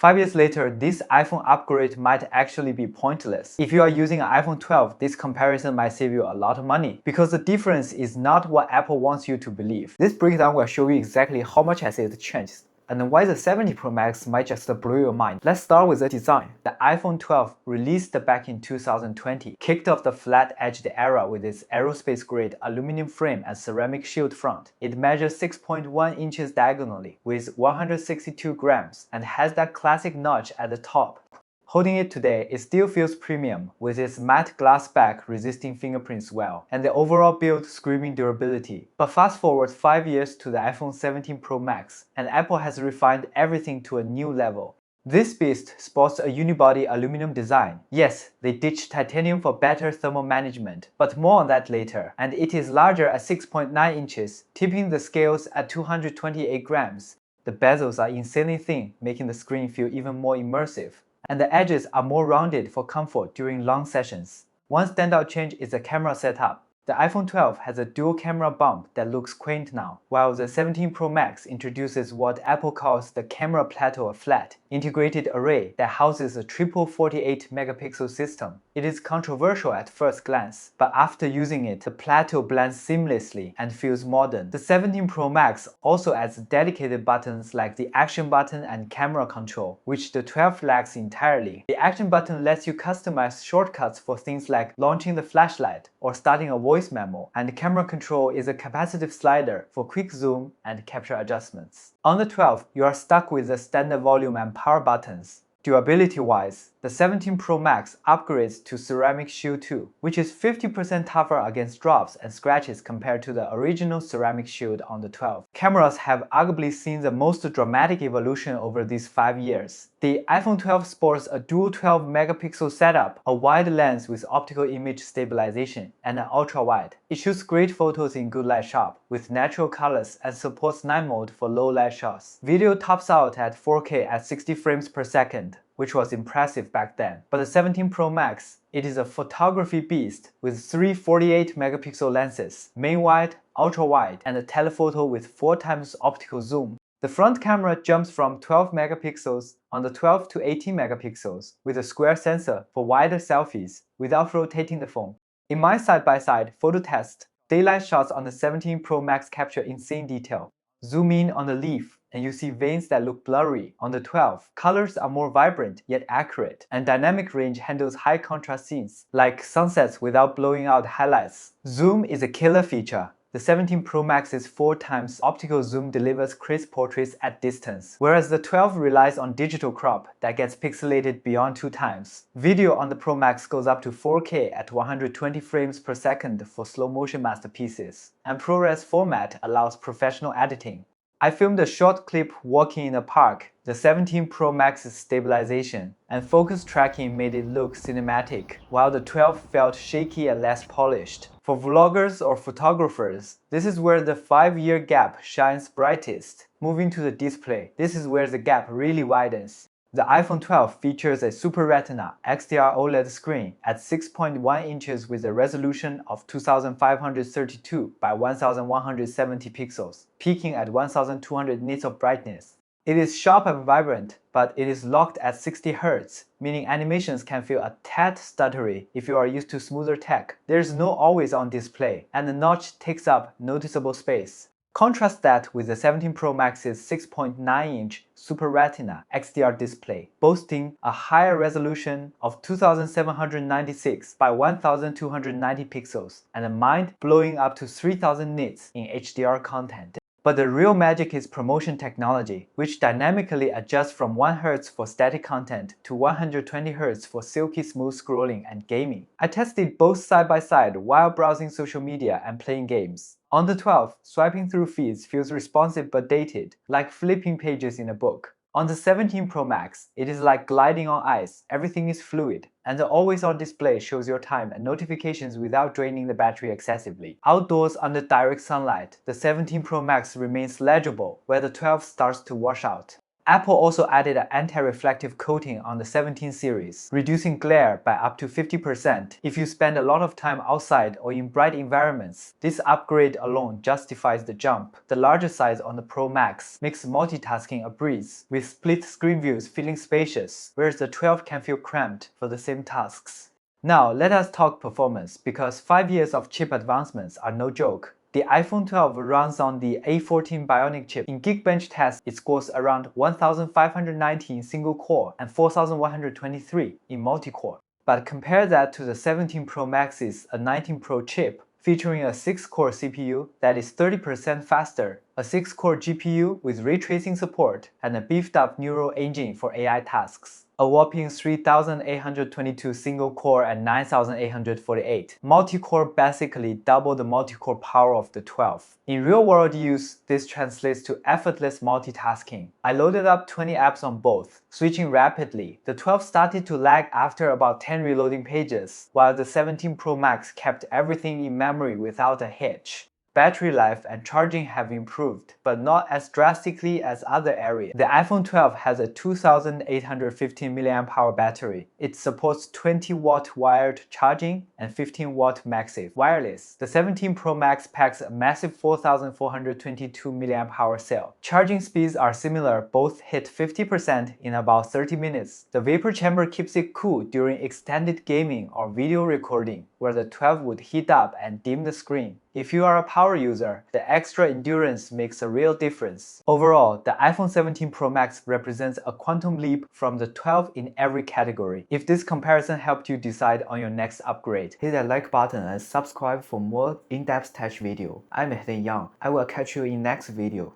5 years later, this iPhone upgrade might actually be pointless. If you are using an iPhone 12, this comparison might save you a lot of money, because the difference is not what Apple wants you to believe. This breakdown will show you exactly how much has it changed, and why the 17 Pro Max might just blow your mind. Let's start with the design. The iPhone 12, released back in 2020, kicked off the flat-edged era with its aerospace-grade aluminum frame and ceramic shield front. It measures 6.1 inches diagonally, weighs 162 grams, and has that classic notch at the top. Holding it today, it still feels premium, with its matte glass back resisting fingerprints well, and the overall build screaming durability. But fast forward 5 years to the iPhone 17 Pro Max, and Apple has refined everything to a new level. This beast sports a unibody aluminum design. Yes, they ditched titanium for better thermal management, but more on that later. And it is larger at 6.9 inches, tipping the scales at 228 grams. The bezels are insanely thin, making the screen feel even more immersive. And the edges are more rounded for comfort during long sessions. One standout change is the camera setup. The iPhone 12 has a dual camera bump that looks quaint now, while the 17 Pro Max introduces what Apple calls the camera plateau, a flat, integrated array that houses a triple 48-megapixel system. It is controversial at first glance, but after using it, the plateau blends seamlessly and feels modern. The 17 Pro Max also adds dedicated buttons like the action button and camera control, which the 12 lacks entirely. The action button lets you customize shortcuts for things like launching the flashlight or starting a voice memo, and the camera control is a capacitive slider for quick zoom and capture adjustments. On the 12, you are stuck with the standard volume and power buttons. Durability-wise, the 17 Pro Max upgrades to Ceramic Shield 2, which is 50% tougher against drops and scratches compared to the original Ceramic Shield on the 12. Cameras have arguably seen the most dramatic evolution over these 5 years. The iPhone 12 sports a dual 12-megapixel setup, a wide lens with optical image stabilization, and an ultra-wide. It shoots great photos in good light sharp, with natural colors, and supports night mode for low light shots. Video tops out at 4K at 60 frames per second, which was impressive back then. But the 17 Pro Max, it is a photography beast with 3 48-megapixel lenses, main wide, ultra wide, and a telephoto with 4 times optical zoom. The front camera jumps from 12 megapixels on the 12 to 18 megapixels with a square sensor for wider selfies without rotating the phone. In my side-by-side photo test, daylight shots on the 17 Pro Max capture insane detail. Zoom in on the leaf, and you see veins that look blurry. On the 12, colors are more vibrant yet accurate, and dynamic range handles high contrast scenes, like sunsets without blowing out highlights. Zoom is a killer feature. The 17 Pro Max's 4 times optical zoom delivers crisp portraits at distance, whereas the 12 relies on digital crop that gets pixelated beyond 2 times. Video on the Pro Max goes up to 4K at 120 frames per second for slow motion masterpieces, and ProRes format allows professional editing. I filmed a short clip walking in a park. The 17 Pro Max's stabilization and focus tracking made it look cinematic, while the 12 felt shaky and less polished. For vloggers or photographers, this is where the 5-year gap shines brightest. Moving to the display, this is where the gap really widens. The iPhone 12 features a Super Retina XDR OLED screen at 6.1 inches with a resolution of 2532 by 1170 pixels, peaking at 1200 nits of brightness. It is sharp and vibrant, but it is locked at 60 Hz, meaning animations can feel a tad stuttery if you are used to smoother tech. There is no always-on display, and the notch takes up noticeable space. Contrast that with the 17 Pro Max's 6.9-inch Super Retina XDR display, boasting a higher resolution of 2796 by 1290 pixels and a mind-blowing up to 3000 nits in HDR content. But the real magic is promotion technology, which dynamically adjusts from 1 Hz for static content to 120 Hz for silky smooth scrolling and gaming. I tested both side by side while browsing social media and playing games. On the 12, swiping through feeds feels responsive but dated, like flipping pages in a book. On the 17 Pro Max, it is like gliding on ice. Everything is fluid, and the always-on display shows your time and notifications without draining the battery excessively. Outdoors under direct sunlight, the 17 Pro Max remains legible, where the 12 starts to wash out. Apple also added an anti-reflective coating on the 17 series, reducing glare by up to 50%. If you spend a lot of time outside or in bright environments, this upgrade alone justifies the jump. The larger size on the Pro Max makes multitasking a breeze, with split screen views feeling spacious, whereas the 12 can feel cramped for the same tasks. Now, let us talk performance, because 5 years of chip advancements are no joke. The iPhone 12 runs on the A14 Bionic chip. In Geekbench tests, it scores around 1590 in single core and 4123 in multi-core. But compare that to the 17 Pro Max's A19 Pro chip, featuring a 6-core CPU that is 30% faster, a 6-core GPU with ray tracing support, and a beefed-up neural engine for AI tasks. A whopping 3,822 single-core and 9,848. Multi-core basically double the multi-core power of the 12. In real-world use, this translates to effortless multitasking. I loaded up 20 apps on both, switching rapidly. The 12 started to lag after about 10 reloading pages, while the 17 Pro Max kept everything in memory without a hitch. Battery life and charging have improved, but not as drastically as other areas. The iPhone 12 has a 2815 mAh battery. It supports 20-watt wired charging and 15-watt MagSafe wireless. The 17 Pro Max packs a massive 4422 mAh cell. Charging speeds are similar, both hit 50% in about 30 minutes. The vapor chamber keeps it cool during extended gaming or video recording, where the 12 would heat up and dim the screen. If you are a power user, the extra endurance makes a real difference. Overall, the iPhone 17 Pro Max represents a quantum leap from the 12 in every category. If this comparison helped you decide on your next upgrade, hit that like button and subscribe for more in-depth tech video. I'm Yang. I will catch you in next video.